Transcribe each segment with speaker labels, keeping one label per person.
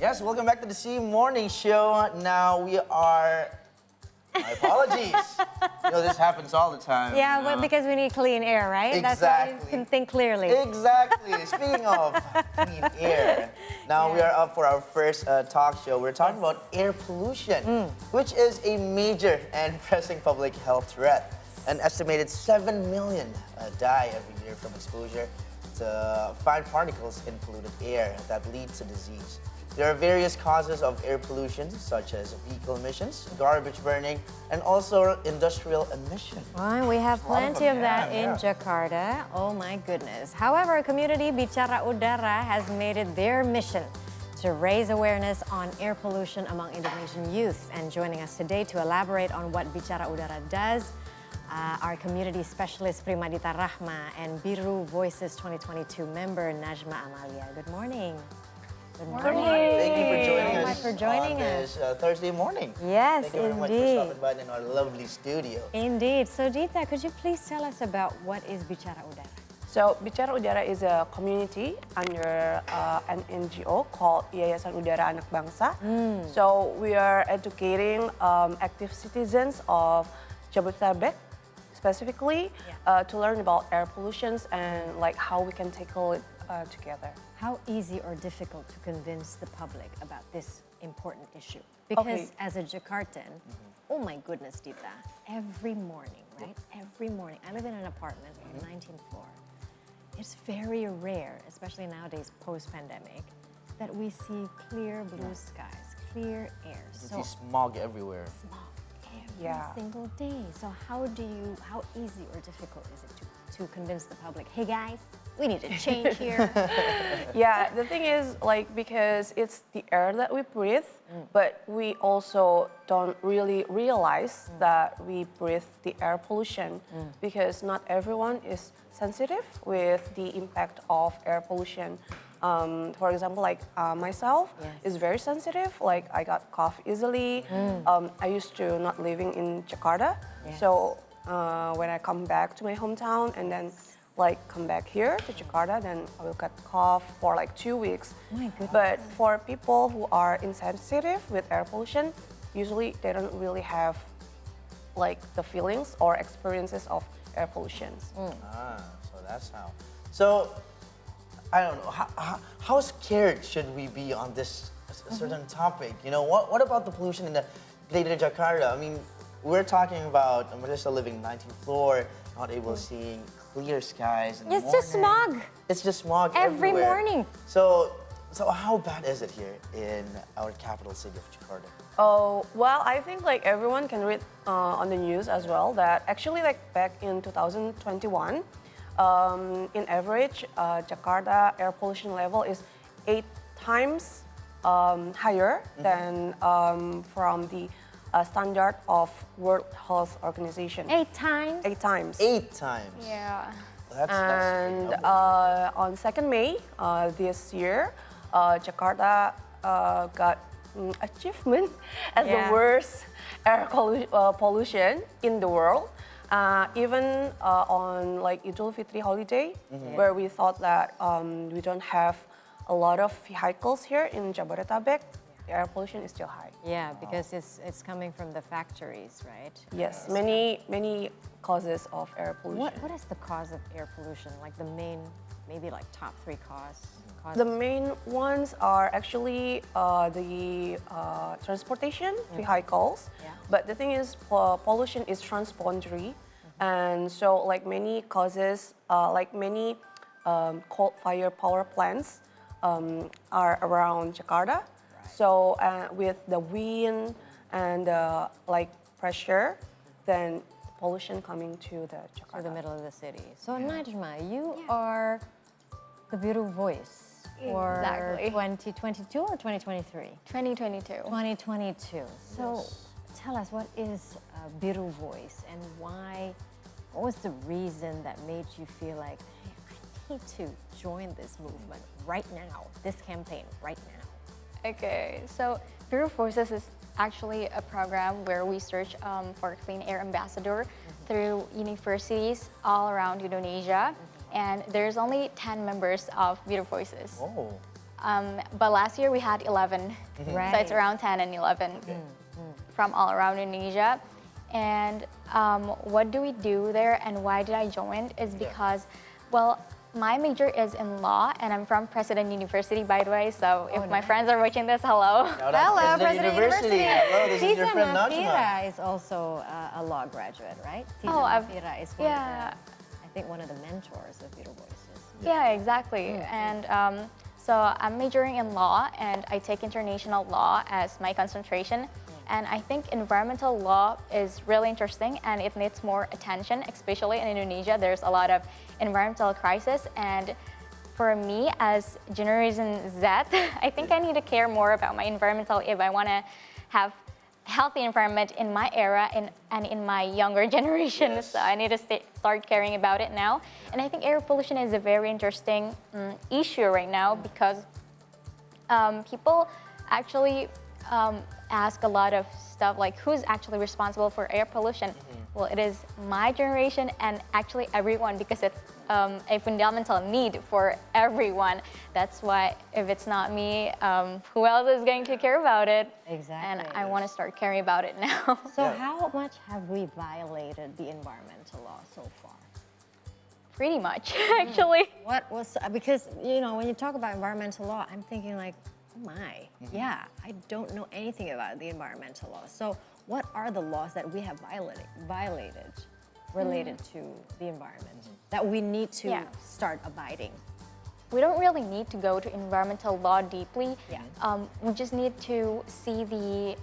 Speaker 1: Yes, welcome back to the C Morning Show. Now we are. My apologies. This happens all the time.
Speaker 2: Yeah, well, because we need clean air, right?
Speaker 1: Exactly.
Speaker 2: That's why you can think clearly.
Speaker 1: Exactly. Speaking of clean air, now we are up for our first talk show. We're talking about air pollution, which is a major and pressing public health threat. An estimated 7 million die every year from exposure to fine particles in polluted air that lead to disease. There are various causes of air pollution, such as vehicle emissions, garbage burning, and also industrial emission.
Speaker 2: Well, we have plenty of that in Jakarta. Oh my goodness. However, community Bicara Udara has made it their mission to raise awareness on air pollution among Indonesian youth. And joining us today to elaborate on what Bicara Udara does, our community specialist Primadita Rahma and Biru Voices 2022 member Najma Amalia. Good morning.
Speaker 1: Good morning. Thank you for joining us
Speaker 2: for joining
Speaker 1: on this Thursday morning.
Speaker 2: Yes,
Speaker 1: Thank you very much for stopping by in our lovely studio.
Speaker 2: Indeed. So Dita, could you please tell us about what is Bicara Udara?
Speaker 3: So Bicara Udara is a community under an NGO called Yayasan Udara Anak Bangsa. So we are educating active citizens of Jabodetabek specifically to learn about air pollutions and like how we can tackle it together.
Speaker 2: How easy or difficult to convince the public about this important issue? Because as a Jakartan, oh my goodness, Dita, every morning, right? Every morning, I live in an apartment on the 19th floor. It's very rare, especially nowadays post-pandemic, that we see clear blue skies, clear air.
Speaker 1: You see smog everywhere.
Speaker 2: Smog every single day. So how easy or difficult is it to convince the public, hey guys, we need to change here?
Speaker 3: Yeah, the thing is because it's the air that we breathe, but we also don't really realize that we breathe the air pollution because not everyone is sensitive with the impact of air pollution. For example, myself is very sensitive. Like I got cough easily. I used to not living in Jakarta, so when I come back to my hometown and then come back here to Jakarta, then I will get cough for 2 weeks.
Speaker 2: My goodness.
Speaker 3: But for people who are insensitive with air pollution, usually they don't really have the feelings or experiences of air pollution.
Speaker 1: So that's how. So I don't know, how scared should we be on this certain topic? What about the pollution in the greater Jakarta? I mean, we're talking about Marissa living 19th floor, not able to see clear skies in the morning.
Speaker 2: It's just smog.
Speaker 1: It's just smog
Speaker 2: every
Speaker 1: everywhere.
Speaker 2: morning.
Speaker 1: So how bad is it here in our capital city of Jakarta?
Speaker 3: Oh, well, I think everyone can read on the news as well that actually back in 2021, in average, Jakarta air pollution level is 8 times higher than from the standard of World Health Organization.
Speaker 2: 8 times?
Speaker 3: 8 times.
Speaker 1: 8 times.
Speaker 4: Yeah.
Speaker 3: And on 2nd May this year, Jakarta got achievement as the worst air pollution in the world. Even on Idul Fitri holiday, where we thought that we don't have a lot of vehicles here in Jabodetabek, the air pollution is still high.
Speaker 2: Yeah, because it's coming from the factories, right?
Speaker 3: Yes, many causes of air pollution.
Speaker 2: What is the cause of air pollution? The main, maybe top 3 causes?
Speaker 3: The main ones are actually the transportation vehicles. But the thing is, pollution is transboundary, and so many causes, many coal-fired power plants are around Jakarta. So with the wind and pressure, then pollution coming to the Jakarta.
Speaker 2: To the middle of the city. So Najma, you are the Biru Voice for 2022 or 2023?
Speaker 4: 2022.
Speaker 2: 2022. So tell us, what is Biru Voice and why? What was the reason that made you feel like, hey, I need to join this movement right now, this campaign right now?
Speaker 4: Okay, so Bureau Voices is actually a program where we search for clean air ambassador through universities all around Indonesia. And there's only 10 members of Bureau Voices.
Speaker 1: Oh.
Speaker 4: But last year we had 11.
Speaker 2: Right.
Speaker 4: So it's around 10 and 11 from all around Indonesia. And what do we do there and why did I join is because, well, my major is in law and I'm from President University, by the way. So if my friends are watching this, hello.
Speaker 1: Shout out
Speaker 2: Hello,
Speaker 1: President
Speaker 2: President University.
Speaker 1: Hello, this is your friend Najma.
Speaker 2: Mafira is also a law graduate, right?
Speaker 4: Oh,
Speaker 2: Mafira is one
Speaker 4: yeah.
Speaker 2: of the, I think, one of the mentors of Beautiful Voices.
Speaker 4: Yeah, exactly. And so I'm majoring in law and I take international law as my concentration. And I think environmental law is really interesting and it needs more attention, especially in Indonesia. There's a lot of environmental crisis. And for me as Generation Z, I think I need to care more about my environmental if I want to have healthy environment in my era and in my younger generation.
Speaker 1: Yes.
Speaker 4: So I need to start caring about it now. And I think air pollution is a very interesting issue right now because people actually ask a lot of stuff like who's actually responsible for air pollution. Well, it is my generation and actually everyone because it's a fundamental need for everyone. That's why if it's not me, who else is going to care about it?
Speaker 2: Exactly.
Speaker 4: And I want to start caring about it now.
Speaker 2: So
Speaker 1: Yeah.
Speaker 2: how much have we violated the environmental law so far?
Speaker 4: Pretty much, actually.
Speaker 2: What was, because, you know, when you talk about environmental law, I'm thinking like, oh my, yeah, I don't know anything about the environmental law. So what are the laws that we have violated related to the environment that we need to
Speaker 4: Yeah.
Speaker 2: start abiding?
Speaker 4: We don't really need to go to environmental law deeply.
Speaker 2: Yeah.
Speaker 4: We just need to see the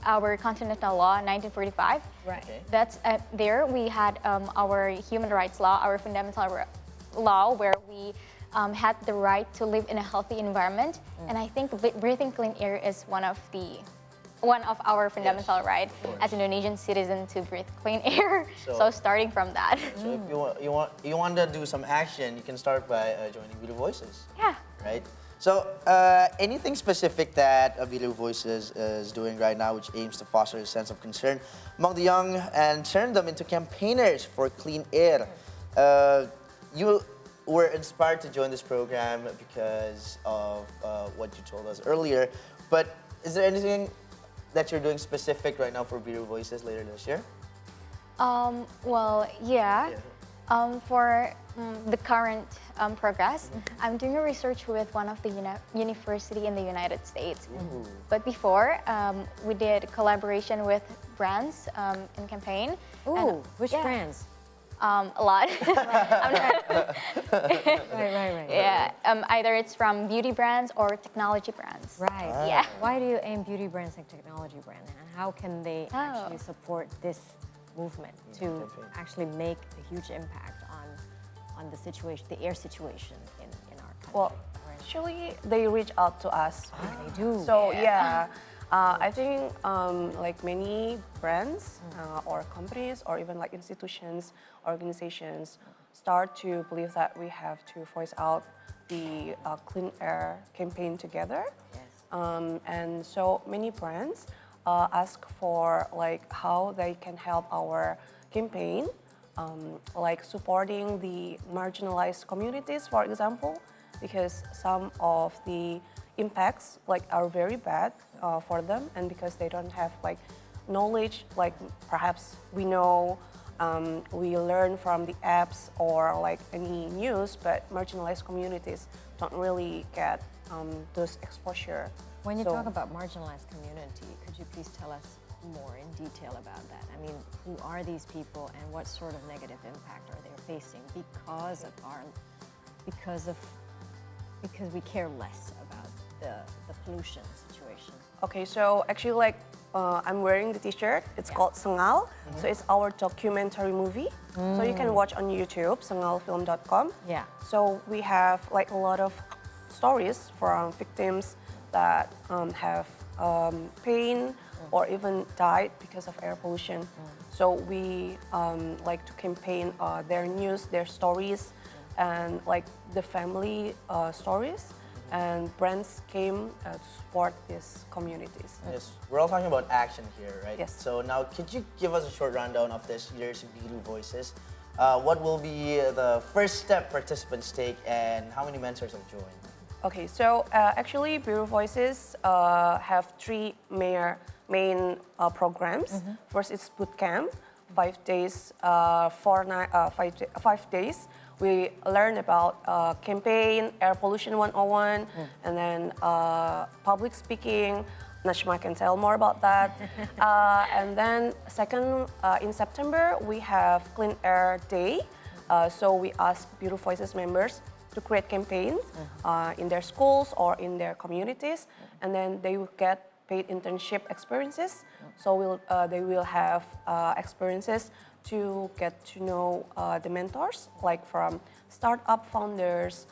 Speaker 4: our continental law, 1945.
Speaker 2: Right.
Speaker 1: Okay.
Speaker 4: That's there we had our human rights law, our fundamental law, where we had the right to live in a healthy environment. And I think breathing clean air is one of our fundamental right as Indonesian citizen to breathe clean air.
Speaker 1: So-
Speaker 4: So starting from that.
Speaker 1: So if you want to do some action, you can start by joining Beautiful Voices,
Speaker 4: Yeah.
Speaker 1: right? So anything specific that Beautiful Voices is doing right now, which aims to foster a sense of concern among the young and turn them into campaigners for clean air. You were inspired to join this program because of what you told us earlier. But is there anything that you're doing specific right now for Beautiful Voices later this year?
Speaker 4: Well, yeah. For the current progress, I'm doing a research with one of the university in the United States. But before, we did collaboration with brands in campaign.
Speaker 2: Ooh, which
Speaker 4: yeah.
Speaker 2: brands?
Speaker 4: A lot.
Speaker 2: Right.
Speaker 4: Yeah, either it's from beauty brands or technology brands.
Speaker 2: Right.
Speaker 4: Yeah.
Speaker 2: Why do you aim beauty brands and technology brands? And how can they actually support this movement to actually make a huge impact on the situation, the air situation in our country?
Speaker 3: Well, actually, they reach out to us.
Speaker 2: They do.
Speaker 3: So yeah, I think like many brands or companies or even like institutions, organizations start to believe that we have to voice out the clean air campaign together.
Speaker 2: Yes.
Speaker 3: And so many brands ask for like how they can help our campaign, like supporting the marginalized communities, for example, because some of the impacts like are very bad for them, and because they don't have like knowledge, like perhaps we know we learn from the apps or like any news, but marginalized communities don't really get those exposure.
Speaker 2: When you
Speaker 3: So-
Speaker 2: talk about marginalized community, could you please tell us more in detail about that? I mean, who are these people and what sort of negative impact are they facing because we care less about the pollution situation?
Speaker 3: Okay, so actually like I'm wearing the t-shirt. It's called Sengal. So it's our documentary movie. So you can watch on YouTube, sengalfilm.com.
Speaker 2: Yeah.
Speaker 3: So we have like a lot of stories from victims that have pain or even died because of air pollution. So we like to campaign their news, their stories, and like the family stories. And brands came to support these communities.
Speaker 1: Yes, we're all talking about action here, right?
Speaker 3: Yes.
Speaker 1: So now, could you give us a short rundown of this year's Beautiful Voices? What will be the first step participants take, and how many mentors have joined?
Speaker 3: Okay, so actually, Bureau Voices have three main programs. First, it's boot camp, 5 days, 5 days. We learn about campaign, air pollution 101, and then public speaking. Najma can tell more about that. And then second, in September, we have Clean Air Day. So we ask Bureau Voices members to create campaigns in their schools or in their communities, and then they will get paid internship experiences. So they will have experiences to get to know the mentors, like from startup founders,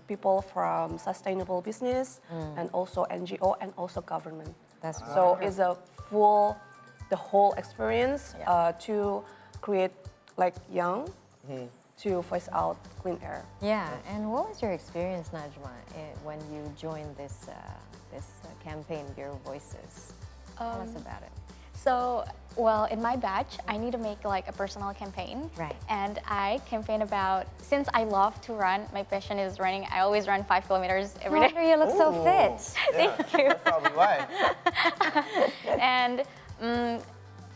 Speaker 3: people from sustainable business, and also NGO and also government.
Speaker 2: That's
Speaker 3: So it's the whole experience to create like young to voice out clean air.
Speaker 2: Yeah, and what was your experience, Najma, when you joined this campaign, Bureau Voices? Tell us about it.
Speaker 4: So, well, in my batch, I need to make like a personal campaign.
Speaker 2: Right.
Speaker 4: And I campaign about, since I love to run, my passion is running. I always run 5 kilometers every
Speaker 2: No
Speaker 4: day.
Speaker 2: wonder you look so
Speaker 1: Ooh.
Speaker 2: fit.
Speaker 4: Thank you.
Speaker 1: That's probably why.
Speaker 4: And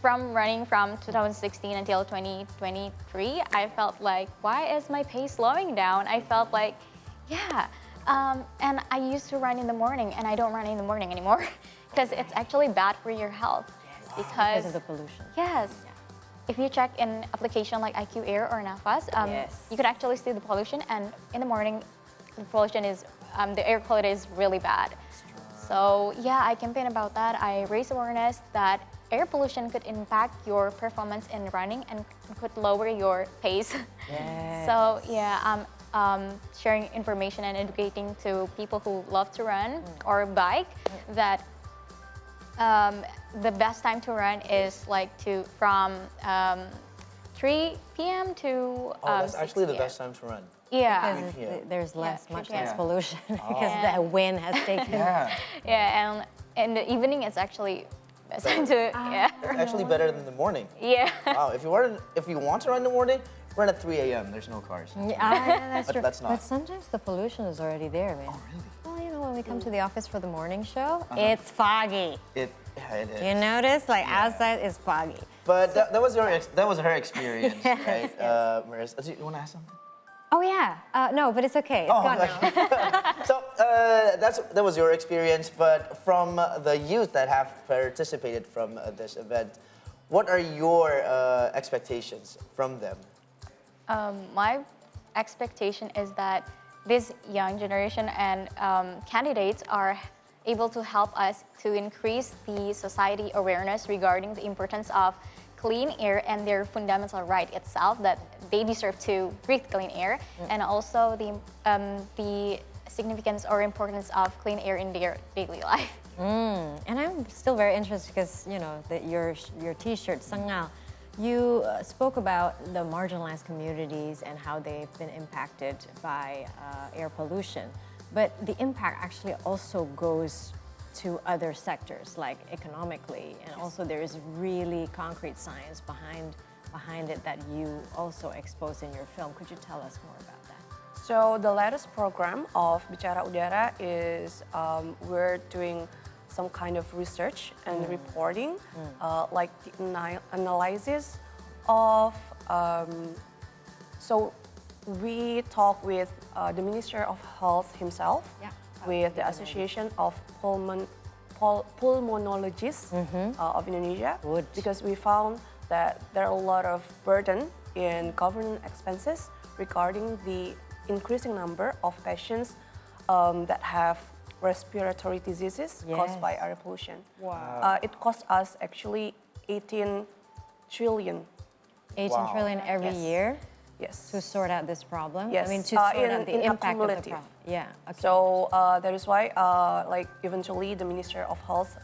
Speaker 4: from running from 2016 until 2023, I felt like, why is my pace slowing down? I felt like, yeah. And I used to run in the morning, and I don't run in the morning anymore because it's actually bad for your health.
Speaker 2: Because of the pollution.
Speaker 4: Yes. If you check in application like IQ Air or Nafas,
Speaker 2: Yes.
Speaker 4: you could actually see the pollution, and in the morning, the pollution is, the air quality is really bad. So yeah, I campaign about that. I raise awareness that air pollution could impact your performance in running and could lower your pace.
Speaker 2: Yes.
Speaker 4: So yeah, I'm sharing information and educating to people who love to run or bike that the best time to run is like from 3 p.m. to
Speaker 1: That's
Speaker 4: 6
Speaker 1: actually the
Speaker 4: p.m.
Speaker 1: best time to run.
Speaker 4: Yeah.
Speaker 2: Because
Speaker 1: Yeah.
Speaker 2: there's much less
Speaker 4: Yeah.
Speaker 2: pollution because
Speaker 4: Yeah.
Speaker 2: the wind has taken.
Speaker 1: Yeah.
Speaker 4: Yeah, and in the evening it's actually best time to yeah.
Speaker 1: It's actually better than the morning.
Speaker 4: Yeah.
Speaker 1: Wow, if you want to run in the morning, run at 3 a.m. There's no cars.
Speaker 2: Yeah, that's
Speaker 1: But
Speaker 2: true.
Speaker 1: that's not.
Speaker 2: But sometimes the pollution is already there, man.
Speaker 1: Oh, really?
Speaker 2: Well, you know, when we come to the office for the morning show, it's foggy.
Speaker 1: It is.
Speaker 2: You notice, like outside is foggy.
Speaker 1: But that was her experience,
Speaker 2: Yes,
Speaker 1: right?
Speaker 2: yes.
Speaker 1: Marissa, do you want to ask something?
Speaker 2: Oh yeah, no, but it's okay. It's gone now.
Speaker 1: So that was your experience, but from the youth that have participated from this event, what are your expectations from them?
Speaker 4: My expectation is that this young generation and candidates are able to help us to increase the society awareness regarding the importance of clean air and their fundamental right itself that they deserve to breathe clean air, and also the significance or importance of clean air in their daily life.
Speaker 2: And I'm still very interested because you know that your T-shirt Sangal, you spoke about the marginalized communities and how they've been impacted by air pollution, but the impact actually also goes to other sectors, like economically, and also there is really concrete science behind it that you also expose in your film. Could you tell us more about that?
Speaker 3: So the latest program of Bicara Udara is we're doing some kind of research and reporting, like the analysis of. So we talk with the Minister of Health himself, with the Association of Pulmonologists of Indonesia,
Speaker 2: Good.
Speaker 3: because we found that there are a lot of burden in government expenses regarding the increasing number of patients that have respiratory diseases caused by air pollution.
Speaker 2: Wow.
Speaker 3: It costs us actually 18 trillion.
Speaker 2: 18
Speaker 1: Wow.
Speaker 2: trillion every
Speaker 3: Yes.
Speaker 2: year
Speaker 3: Yes.
Speaker 2: to sort out this problem.
Speaker 3: Yes,
Speaker 2: I mean, to sort out the
Speaker 3: in
Speaker 2: impact of the
Speaker 3: accumulative.
Speaker 2: problem. Yeah. Okay.
Speaker 3: So that is why, like, eventually the Minister of Health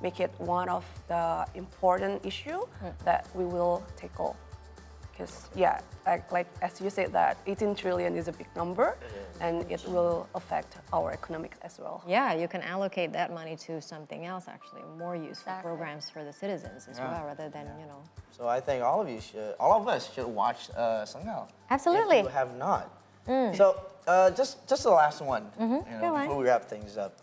Speaker 3: make it one of the important issue that we will tackle. Because yeah, like as you said, that 18 trillion is a big number, and it will affect our economics as well.
Speaker 2: Yeah, you can allocate that money to something else, actually, more useful
Speaker 4: Exactly.
Speaker 2: programs for the citizens as well, rather than, you know.
Speaker 1: So I think all of us should watch Sangal.
Speaker 2: Absolutely.
Speaker 1: If you have not. So just the last one,
Speaker 2: Go on.
Speaker 1: before we wrap things up.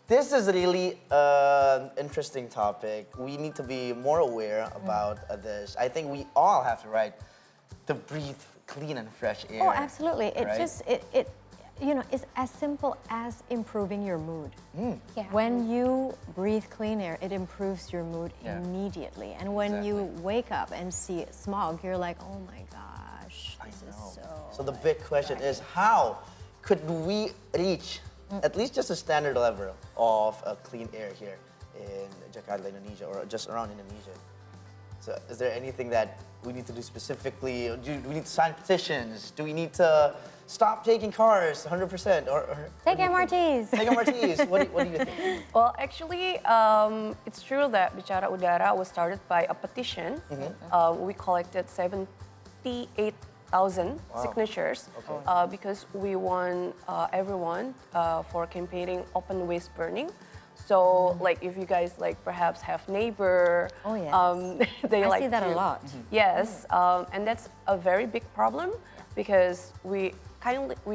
Speaker 1: This is really an interesting topic. We need to be more aware about this. I think we all have the right to breathe clean and fresh air.
Speaker 2: Oh, absolutely. It
Speaker 1: right?
Speaker 2: just, it's as simple as improving your mood.
Speaker 4: Yeah.
Speaker 2: When you breathe clean air, it improves your mood
Speaker 1: Yeah.
Speaker 2: immediately. And when you wake up and see smog, you're like, oh my gosh,
Speaker 1: I
Speaker 2: this is
Speaker 1: know.
Speaker 2: so...
Speaker 1: So the big question is, how could we reach at least just a standard level of clean air here in Jakarta, Indonesia, or just around Indonesia? So is there anything that we need to do specifically? Do we need to sign petitions? Do we need to stop taking cars 100%? Or
Speaker 2: Take
Speaker 1: what do you think?
Speaker 2: MRTs.
Speaker 1: Take MRTs. What do you think?
Speaker 3: Well, actually, it's true that Bicara Udara was started by a petition. We collected 78,000 signatures because we want everyone for campaigning open waste burning. So, like, if you guys perhaps have neighbor,
Speaker 2: Oh, yes.
Speaker 3: they
Speaker 2: I
Speaker 3: like
Speaker 2: see that a
Speaker 3: to-
Speaker 2: lot.
Speaker 3: Yes, and that's a very big problem because we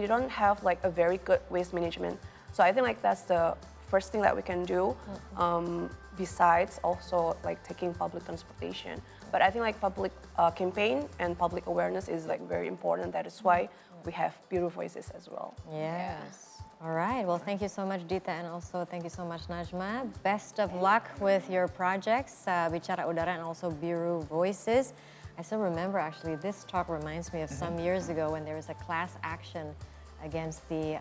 Speaker 3: don't have a very good waste management. So I think that's the first thing that we can do. Besides also taking public transportation. But I think public campaign and public awareness is very important. That is why we have Bureau Voices as well.
Speaker 2: Yes. All right. Well, thank you so much, Dita, and also thank you so much, Najma. Best of luck with your projects, Bicara Udara and also Bureau Voices. I still remember, actually, this talk reminds me of some years ago when there was a class action against the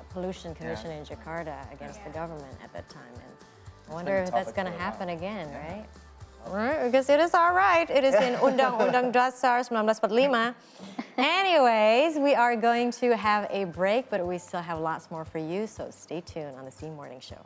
Speaker 2: Pollution Commission in Jakarta against the government at that time. And I wonder
Speaker 1: been a
Speaker 2: if that's
Speaker 1: topic
Speaker 2: going to
Speaker 1: for a while.
Speaker 2: happen again, right? Right, because it is all right. It is in Undang-Undang Dasar 1945. Anyways, we are going to have a break, but we still have lots more for you, so stay tuned on the C Morning Show.